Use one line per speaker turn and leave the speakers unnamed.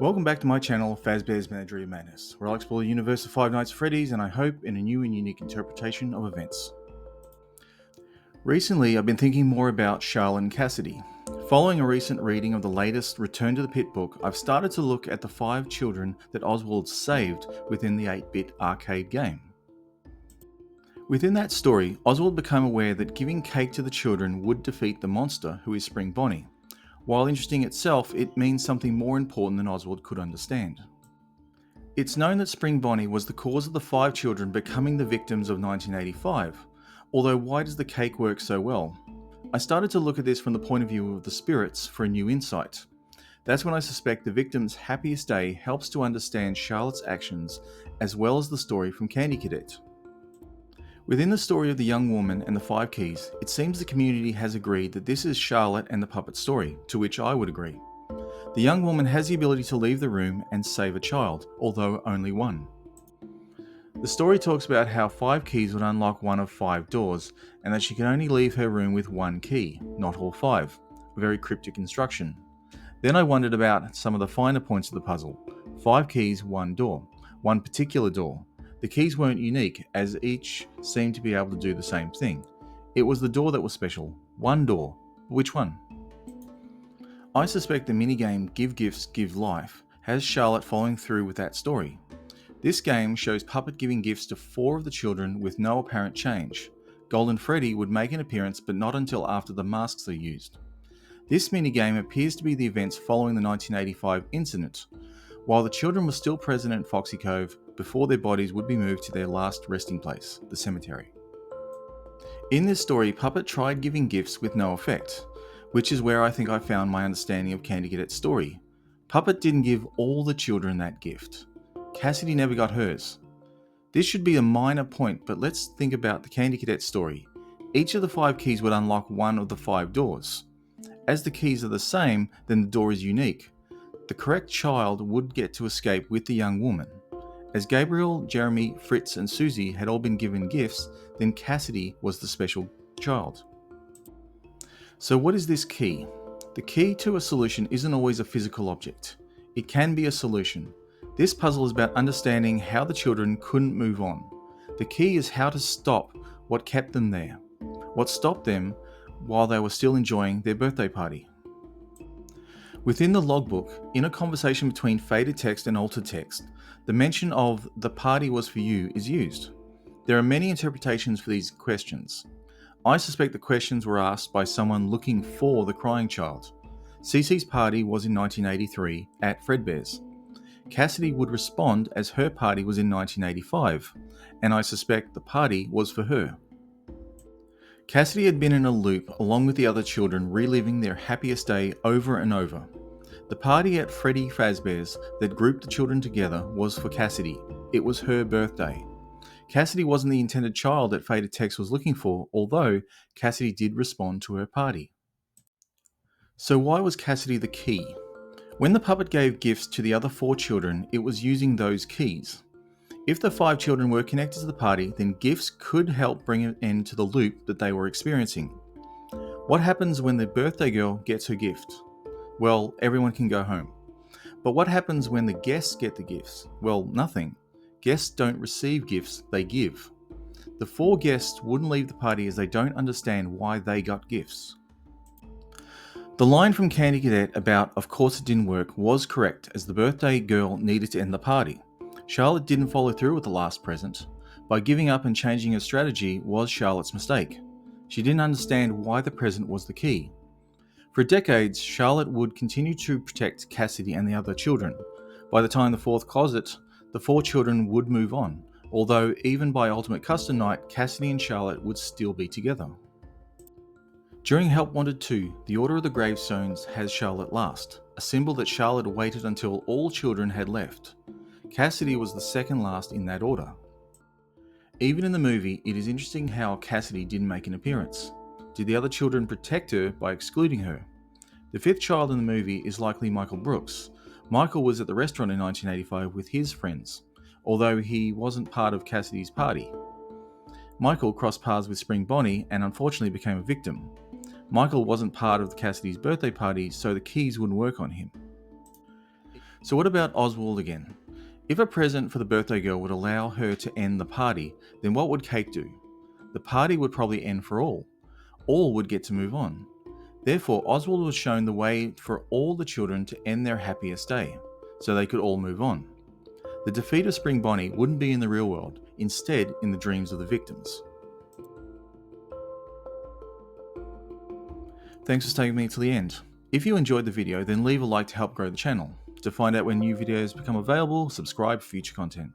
Welcome back to my channel, Fazbear's Menagerie of Madness, where I'll explore the universe of Five Nights at Freddy's and I hope in a new and unique interpretation of events. Recently, I've been thinking more about Charlotte and Cassidy. Following a recent reading of the latest Return to the Pit book, I've started to look at the 5 children that Oswald saved within the 8-bit arcade game. Within that story, Oswald became aware that giving cake to the children would defeat the monster who is Spring Bonnie. While interesting itself, it means something more important than Oswald could understand. It's known that Spring Bonnie was the cause of the 5 children becoming the victims of 1985, although why does the cake work so well? I started to look at this from the point of view of the spirits for a new insight. That's when I suspect the victim's happiest day helps to understand Charlotte's actions as well as the story from Candy Cadet. Within the story of the young woman and the 5 keys, it seems the community has agreed that this is Charlotte and the puppet story, to which I would agree. The young woman has the ability to leave the room and save a child, although only one. The story talks about how 5 keys would unlock one of 5 doors, and that she can only leave her room with one key, not all 5. A very cryptic instruction. Then I wondered about some of the finer points of the puzzle. 5 keys, 1 door. One particular door. The keys weren't unique, as each seemed to be able to do the same thing. It was the door that was special. One door. Which one? I suspect the minigame Give Gifts, Give Life has Charlotte following through with that story. This game shows Puppet giving gifts to 4 of the children with no apparent change. Golden Freddy would make an appearance, but not until after the masks are used. This minigame appears to be the events following the 1985 incident, while the children were still present at Foxy Cove before their bodies would be moved to their last resting place, the cemetery. In this story, Puppet tried giving gifts with no effect, which is where I think I found my understanding of Candy Cadet's story. Puppet didn't give all the children that gift. Cassidy never got hers. This should be a minor point, but let's think about the Candy Cadet story. Each of the 5 keys would unlock one of the 5 doors. As the keys are the same, then the door is unique. The correct child would get to escape with the young woman. As Gabriel, Jeremy, Fritz and Susie had all been given gifts, then Cassidy was the special child. So what is this key? The key to a solution isn't always a physical object. It can be a solution. This puzzle is about understanding how the children couldn't move on. The key is how to stop what kept them there. What stopped them while they were still enjoying their birthday party. Within the logbook, in a conversation between faded text and altered text, the mention of "the party was for you" is used. There are many interpretations for these questions. I suspect the questions were asked by someone looking for the crying child. Cece's party was in 1983 at Fredbear's. Cassidy would respond as her party was in 1985, and I suspect the party was for her. Cassidy had been in a loop along with the other children, reliving their happiest day over and over. The party at Freddy Fazbear's that grouped the children together was for Cassidy. It was her birthday. Cassidy wasn't the intended child that Faded Text was looking for, although Cassidy did respond to her party. So why was Cassidy the key? When the puppet gave gifts to the other 4 children, it was using those keys. If the 5 children were connected to the party, then gifts could help bring an end to the loop that they were experiencing. What happens when the birthday girl gets her gift? Well, everyone can go home. But what happens when the guests get the gifts? Well, nothing. Guests don't receive gifts, they give. The 4 guests wouldn't leave the party as they don't understand why they got gifts. The line from Candy Cadet about "of course it didn't work" was correct, as the birthday girl needed to end the party. Charlotte didn't follow through with the last present. By giving up and changing her strategy was Charlotte's mistake. She didn't understand why the present was the key. For decades, Charlotte would continue to protect Cassidy and the other children. By the time the 4th closet, the 4 children would move on, although even by Ultimate Custom Night, Cassidy and Charlotte would still be together. During Help Wanted 2, the Order of the Gravestones has Charlotte last, a symbol that Charlotte waited until all children had left. Cassidy was the second last in that order. Even in the movie, it is interesting how Cassidy didn't make an appearance. Did the other children protect her by excluding her? The 5th child in the movie is likely Michael Brooks. Michael was at the restaurant in 1985 with his friends, although he wasn't part of Cassidy's party. Michael crossed paths with Spring Bonnie and unfortunately became a victim. Michael wasn't part of Cassidy's birthday party, so the keys wouldn't work on him. So what about Oswald again? If a present for the birthday girl would allow her to end the party, then what would Kate do? The party would probably end for all. All would get to move on. Therefore, Oswald was shown the way for all the children to end their happiest day, so they could all move on. The defeat of Spring Bonnie wouldn't be in the real world, instead in the dreams of the victims. Thanks for staying with me till the end. If you enjoyed the video, then leave a like to help grow the channel. To find out when new videos become available, subscribe for future content.